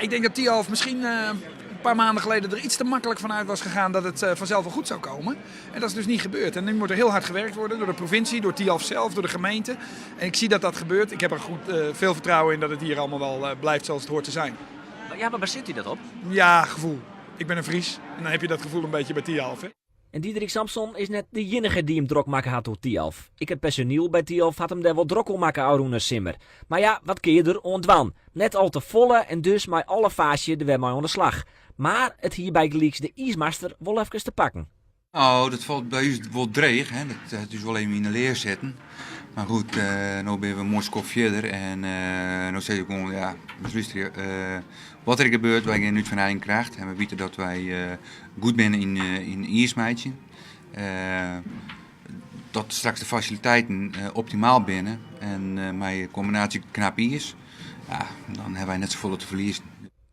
ik denk dat Tialf misschien een paar maanden geleden er iets te makkelijk vanuit was gegaan dat het vanzelf wel goed zou komen. En dat is dus niet gebeurd. En nu moet er heel hard gewerkt worden door de provincie, door Tialf zelf, door de gemeente. En ik zie dat dat gebeurt. Ik heb er veel vertrouwen in dat het hier allemaal wel blijft zoals het hoort te zijn. Ja, maar waar zit u dat op? Ja, gevoel. Ik ben een Fries en dan heb je dat gevoel een beetje bij Tialf. Hè? En Diederik Samson is net de enige die hem drok maken had door Tialf. Ik het personeel bij Tialf had hem daar wel drok om maken, Aroen Simmer. Maar ja, wat keer je er ontwan? Net al te volle en dus met alle faasje er weer mee aan de slag. Maar het hier bij Gleeks de ijsmaster wel even te pakken. Nou, dat valt bij u wel dreig. Hè? Dat is wel even in de leer zetten. Maar goed, nu ben we een mooi skop verder. En nu zeg ik gewoon, ja, luister, wat er gebeurt, wij gaan nu van eigen kracht. En we weten dat wij goed zijn in ijsmeidje. Dat straks de faciliteiten optimaal binnen. En mijn combinatie knap is, ja, dan hebben wij net zoveel te verliezen.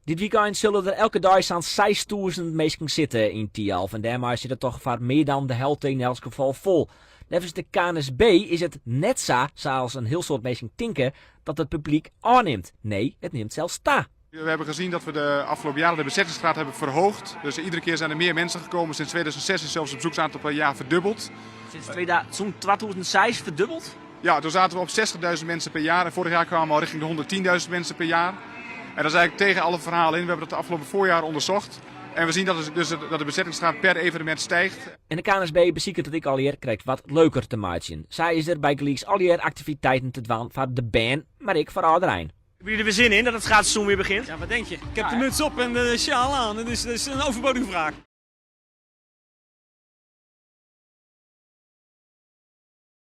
Dit weekend zullen er elke dag zo'n 6000 mensen zitten in Tialf. En daarmee zit het toch vaak meer dan de helft in elk geval vol. Nevens de KNSB is het net zo, zoals een heel soort mensen denken, dat het publiek aanneemt. Nee, het neemt zelfs sta. We hebben gezien dat we de afgelopen jaren de bezettingsgraad hebben verhoogd. Dus iedere keer zijn er meer mensen gekomen. Sinds 2006 is zelfs het bezoeksaantal per jaar verdubbeld. Sinds zo'n 2006 verdubbeld? Ja, toen zaten we op 60.000 mensen per jaar. En vorig jaar kwamen we al richting de 110.000 mensen per jaar. En dat is eigenlijk tegen alle verhalen in. We hebben dat de afgelopen voorjaar onderzocht. En we zien dat de bezettingsgraad per evenement stijgt. En de KNSB beziekert dat ik alweer krijgt wat leuker te maken. Zij is er bij Gleeks alweer activiteiten te doen voor de band, maar ik voor iedereen. Hebben jullie er weer zin in dat het schaatsseizoen weer begint? Ja, wat denk je? Ik heb de muts op en de sjaal aan, dus dat is een overbodige vraag.